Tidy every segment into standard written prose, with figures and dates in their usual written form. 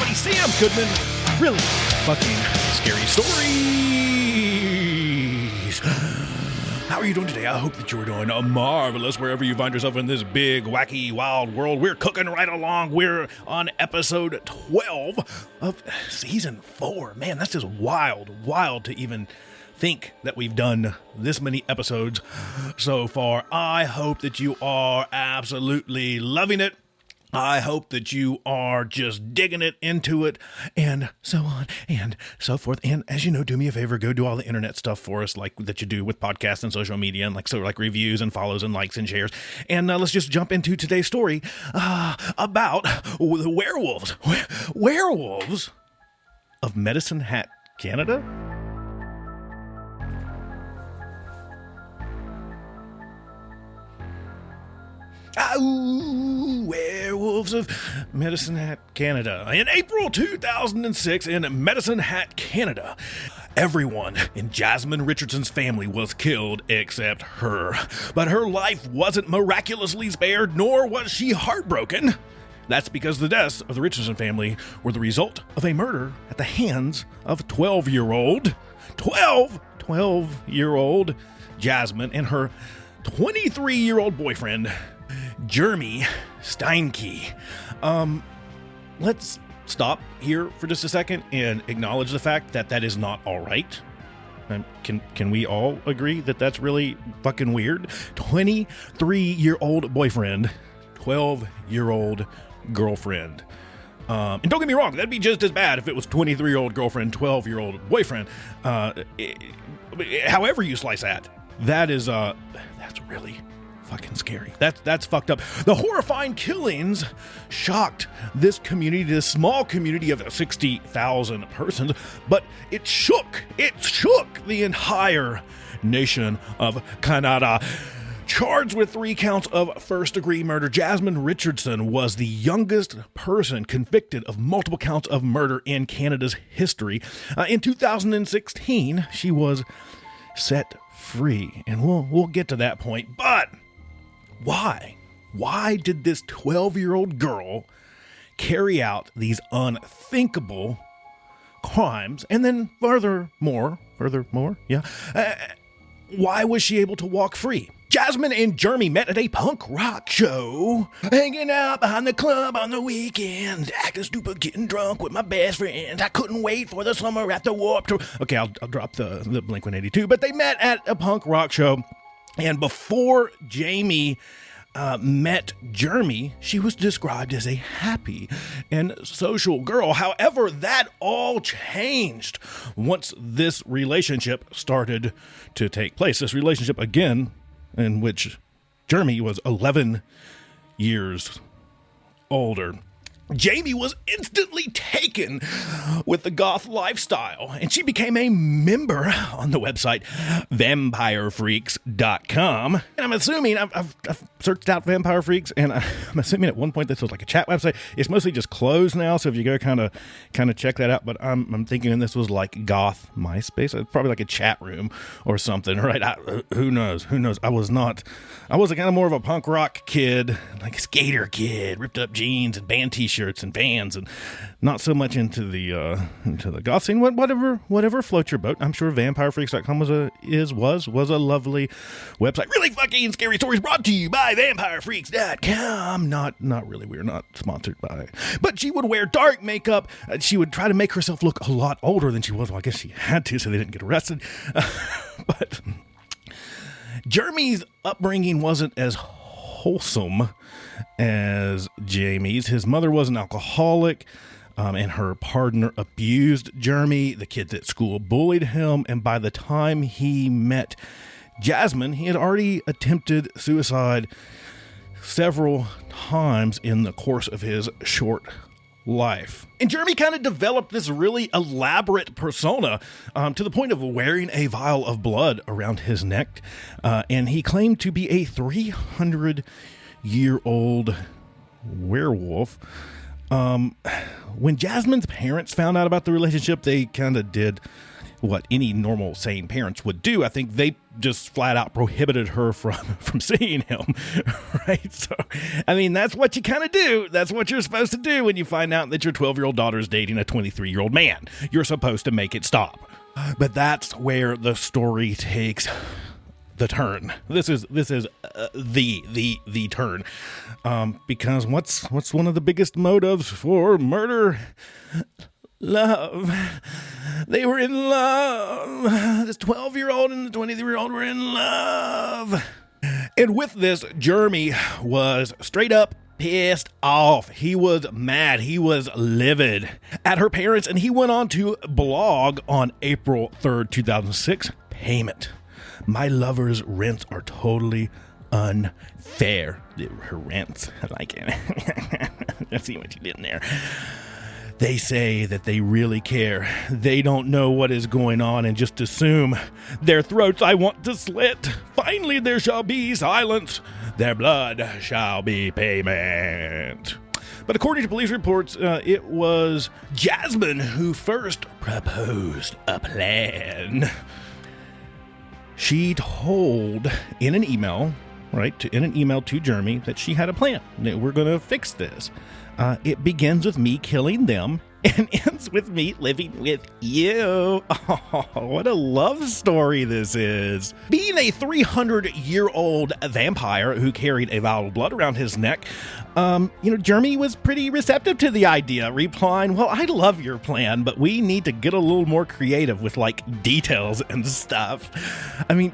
everybody. Sam Goodman. Really fucking scary stories. How are you doing today? I hope that you're doing marvelous wherever you find yourself in this big, wacky, wild world. We're cooking right along. We're on episode 12 of season 4. Man, that's just wild to even think that we've done this many episodes so far. I hope that you are absolutely loving it. I hope that you are just digging it, into it, and so on and so forth. And as you know, do me a favor, go do all the internet stuff for us, like that you do with podcasts and social media, and like reviews and follows and likes and shares. And let's just jump into today's story about the werewolves. Werewolves of Medicine Hat, Canada? Ahhhooo, Werewolves of Medicine Hat, Canada. In April 2006, in Medicine Hat, Canada, everyone in Jasmine Richardson's family was killed except her. But her life wasn't miraculously spared, nor was she heartbroken. That's because the deaths of the Richardson family were the result of a murder at the hands of 12-year-old Jasmine and her 23-year-old boyfriend, Jeremy Steinke. Let's stop here for just a second and acknowledge the fact that that is not all right. Can we all agree that that's really fucking weird? 23-year-old boyfriend, 12-year-old girlfriend. And don't get me wrong, that'd be just as bad if it was 23-year-old girlfriend, 12-year-old boyfriend. However you slice that, that's really fucking scary. That's fucked up. The horrifying killings shocked this community, this small community of 60,000 persons, but it shook the entire nation of Canada. Charged with 3 counts of first-degree murder, Jasmine Richardson was the youngest person convicted of multiple counts of murder in Canada's history. In 2016, she was set free, and we'll get to that point. But why did this 12-year-old girl carry out these unthinkable crimes? And then furthermore, why was she able to walk free? Jasmine and Jeremy met at a punk rock show, hanging out behind the club on the weekends, acting stupid, getting drunk with my best friends. I couldn't wait for the summer at the Warped Tour. Okay, I'll drop the Blink-182, but they met at a punk rock show, and before Jamie met Jeremy, she was described as a happy and social girl. However, that all changed once this relationship started to take place. This relationship, again, in which Jeremy was 11 years older. Jamie was instantly taken with the goth lifestyle, and she became a member on the website vampirefreaks.com. And I'm assuming, I've searched out Vampire Freaks, and I'm assuming at one point this was like a chat website. It's mostly just closed now, so if you go kind of check that out, but I'm thinking this was like goth MySpace. It's probably like a chat room or something, right? Who knows? I was kind of more of a punk rock kid, like a skater kid, ripped up jeans and band t-shirts and bands, and not so much into the goth scene. Whatever floats your boat. I'm sure vampirefreaks.com was a lovely website. Really fucking scary stories brought to you by vampirefreaks.com. Not really. We're not sponsored by. But she would wear dark makeup. She would try to make herself look a lot older than she was. Well, I guess she had to, so they didn't get arrested. But Jeremy's upbringing wasn't as wholesome as Jamie's. His mother was an alcoholic, and her partner abused Jeremy. The kids at school bullied him, and by the time he met Jasmine, he had already attempted suicide several times in the course of his short life. And Jeremy kind of developed this really elaborate persona to the point of wearing a vial of blood around his neck, and he claimed to be a 300-year-old werewolf. When Jasmine's parents found out about the relationship, they kind of did what any normal sane parents would do. I think they just flat out prohibited her from seeing him, right? So, I mean, that's what you kind of do. That's what you're supposed to do when you find out that your 12-year-old daughter is dating a 23-year-old man. You're supposed to make it stop. But that's where the story takes the turn. This is the turn, because what's one of the biggest motives for murder? Love. They were in love. This 12-year-old and the 23-year-old were in love. And with this, Jeremy was straight up pissed off. He was mad. He was livid at her parents, and he went on to blog on April 3rd, 2006, payment. My lover's rents are totally unfair. Her rents. I like it. I see what you did in there. They say that they really care. They don't know what is going on and just assume. Their throats I want to slit. Finally there shall be silence. Their blood shall be payment. But according to police reports, it was Jasmine who first proposed a plan. She told in an email, to Jeremy that she had a plan. We're going to fix this. It begins with me killing them and ends with me living with you. Oh, what a love story this is. Being a 300-year-old vampire who carried a vial of blood around his neck, Jeremy was pretty receptive to the idea, replying, well, I love your plan, but we need to get a little more creative with, details and stuff. I mean,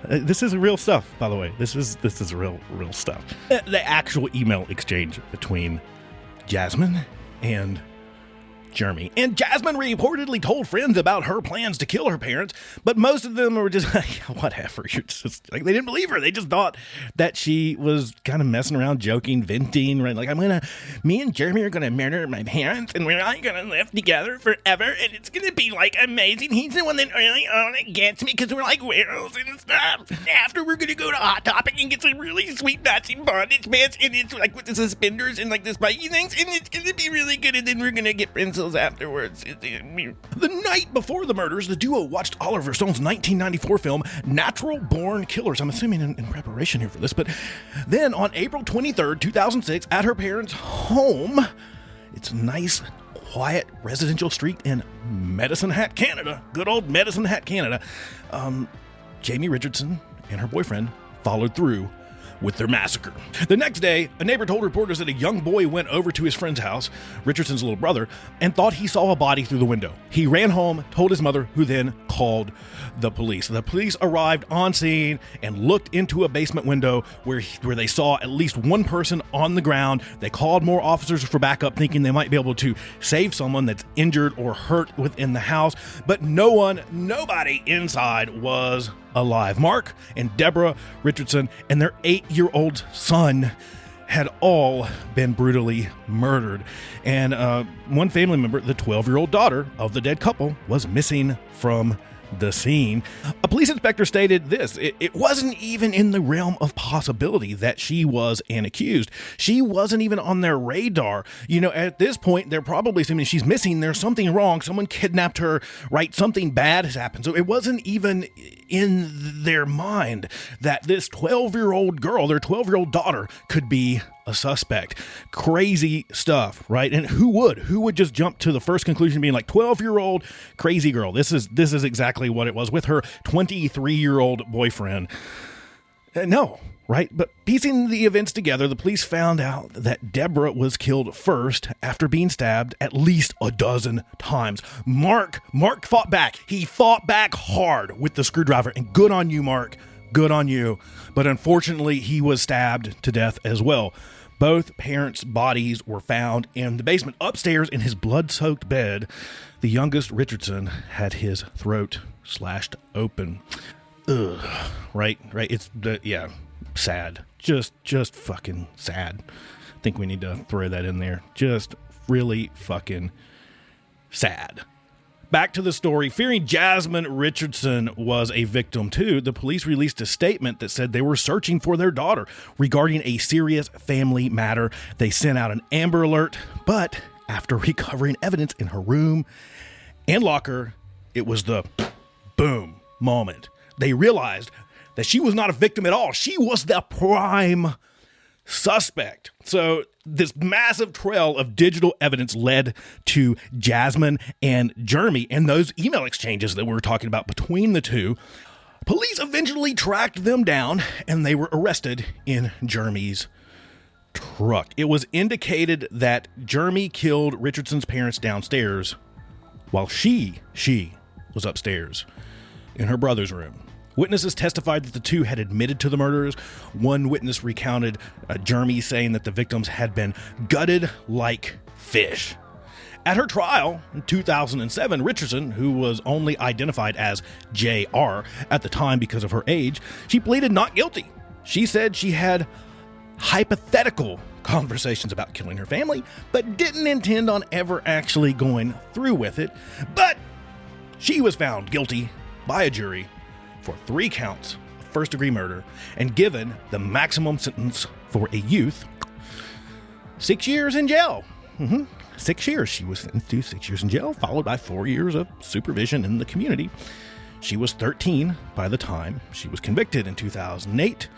this is real stuff, by the way. This is real stuff. The actual email exchange between Jasmine and Jeremy. And Jasmine reportedly told friends about her plans to kill her parents, but most of them were just like, whatever. You're just like, they didn't believe her. They just thought that she was kind of messing around, joking, venting, right? Like, me and Jeremy are gonna murder my parents, and we're all gonna live together forever, and it's gonna be amazing. He's the one that really gets me because we're like werewolves and stuff. After we're gonna go to Hot Topic and get some really sweet Nazi bondage pants, and it's with the suspenders and the spiky things, and it's gonna be really good, and then we're gonna get pencils afterwards. The night before the murders, the duo watched Oliver Stone's 1994 film Natural Born Killers. I'm assuming in preparation here for this, but then on April 23rd, 2006, at her parents' home, it's a nice, quiet residential street in Medicine Hat, Canada. Good old Medicine Hat, Canada. Jamie Richardson and her boyfriend followed through with their massacre. The next day, a neighbor told reporters that a young boy went over to his friend's house, Richardson's little brother, and thought he saw a body through the window. He ran home, told his mother, who then called the police. The police arrived on scene and looked into a basement window where they saw at least one person on the ground. They called more officers for backup, thinking they might be able to save someone that's injured or hurt within the house, but nobody inside was alive. Mark and Deborah Richardson and their 8-year-old son had all been brutally murdered. And one family member, the 12-year-old daughter of the dead couple, was missing from the scene. A police inspector stated this: it wasn't even in the realm of possibility that she was an accused. She wasn't even on their radar. At this point, they're probably assuming she's missing. There's something wrong. Someone kidnapped her, right? Something bad has happened. So it wasn't even in their mind that this 12-year-old girl, their 12-year-old daughter, could be a suspect. Crazy stuff, right? And who would just jump to the first conclusion being 12-year-old crazy girl? This is exactly what it was with her 23-year-old boyfriend. No, right? But piecing the events together, the police found out that Deborah was killed first after being stabbed at least a dozen times. Mark fought back. He fought back hard with the screwdriver, and good on you, Mark. Good on you. But unfortunately, he was stabbed to death as well. Both parents' bodies were found in the basement upstairs in his blood-soaked bed. The youngest, Richardson, had his throat slashed open. Ugh. Right? It's sad. Just fucking sad. I think we need to throw that in there. Just really fucking sad. Back to the story. Fearing Jasmine Richardson was a victim too, the police released a statement that said they were searching for their daughter regarding a serious family matter. They sent out an Amber Alert, but after recovering evidence in her room and locker, it was the boom moment. they realized that she was not a victim at all. She was the prime suspect. So this massive trail of digital evidence led to Jasmine and Jeremy and those email exchanges that we were talking about between the two. Police eventually tracked them down and they were arrested in Jeremy's truck. It was indicated that Jeremy killed Richardson's parents downstairs while she was upstairs in her brother's room. Witnesses testified that the two had admitted to the murders. One witness recounted Jeremy saying that the victims had been gutted like fish. At her trial in 2007, Richardson, who was only identified as JR at the time because of her age, she pleaded not guilty. She said she had hypothetical conversations about killing her family, but didn't intend on ever actually going through with it. But she was found guilty by a jury for 3 counts of first-degree murder and given the maximum sentence for a youth, 6 years in jail. 6 years. She was sentenced to 6 years in jail, followed by 4 years of supervision in the community. She was 13 by the time she was convicted in 2008.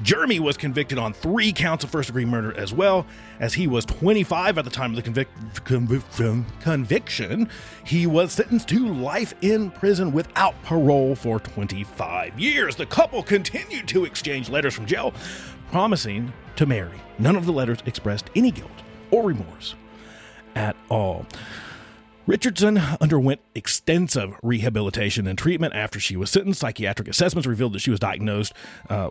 Jeremy was convicted on 3 counts of first-degree murder as well, as he was 25 at the time of the conviction. He was sentenced to life in prison without parole for 25 years. The couple continued to exchange letters from jail, promising to marry. None of the letters expressed any guilt or remorse at all. Richardson underwent extensive rehabilitation and treatment after she was sentenced. Psychiatric assessments revealed that she was diagnosed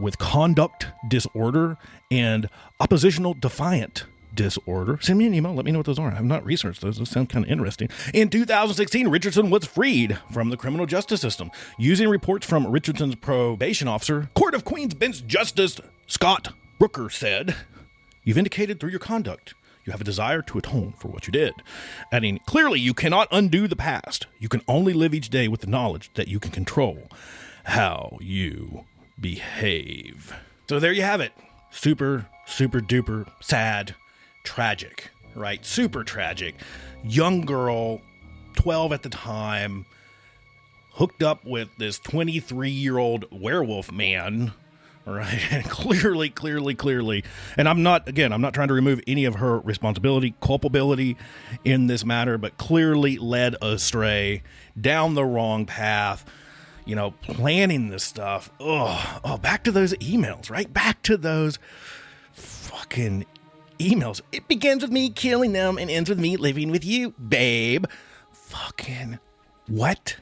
with conduct disorder and oppositional defiant disorder. Send me an email. Let me know what those are. I've not researched those. Those sound kind of interesting. In 2016, Richardson was freed from the criminal justice system. Using reports from Richardson's probation officer, Court of Queen's Bench Justice Scott Brooker said, "You've indicated through your conduct you have a desire to atone for what you did." Adding, "Clearly, you cannot undo the past. You can only live each day with the knowledge that you can control how you behave." So there you have it. Super, super duper sad, tragic, right? Super tragic. Young girl, 12 at the time, hooked up with this 23-year-old werewolf man. Right. And clearly. And I'm not trying to remove any of her responsibility, culpability in this matter, but clearly led astray down the wrong path, planning this stuff. Oh, back to those emails, right? Back to those fucking emails. It begins with me killing them and ends with me living with you, babe. Fucking what?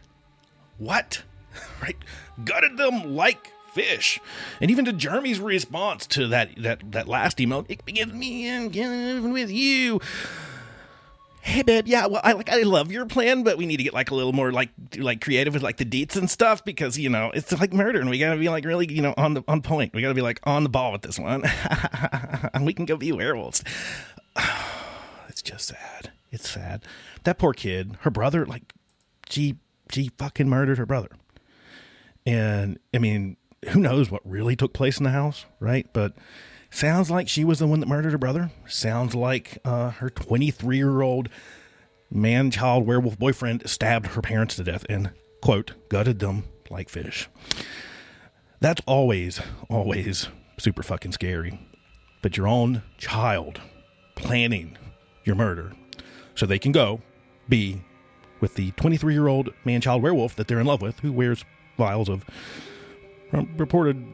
Right? Gutted them like fish. And even to Jeremy's response to that last email, "It begins me and living with you. Hey babe, yeah, well I love your plan, but we need to get a little more creative with the deets and stuff, because it's like murder and we gotta be really on point. We gotta be on the ball with this one. And we can go be werewolves." It's just sad. It's sad. That poor kid, her brother, she fucking murdered her brother. And I mean, who knows what really took place in the house, right? But sounds like she was the one that murdered her brother. Sounds like her 23-year-old man-child werewolf boyfriend stabbed her parents to death and, quote, gutted them like fish. That's always super fucking scary. But your own child planning your murder so they can go be with the 23-year-old man-child werewolf that they're in love with, who wears vials of reported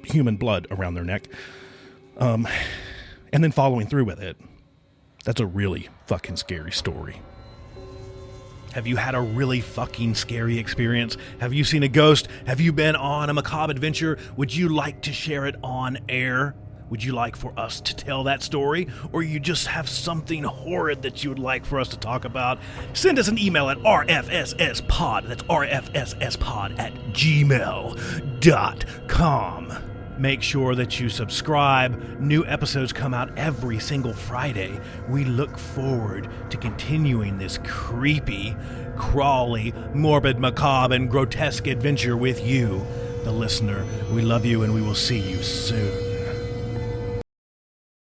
human blood around their neck, and then following through with it. That's a really fucking scary story. Have you had a really fucking scary experience? Have you seen a ghost? Have you been on a macabre adventure? Would you like to share it on air? Would you like for us to tell that story? Or you just have something horrid that you would like for us to talk about? Send us an email at rfsspod. That's rfsspod@gmail.com. Make sure that you subscribe. New episodes come out every single Friday. We look forward to continuing this creepy, crawly, morbid, macabre, and grotesque adventure with you, the listener. We love you, and we will see you soon.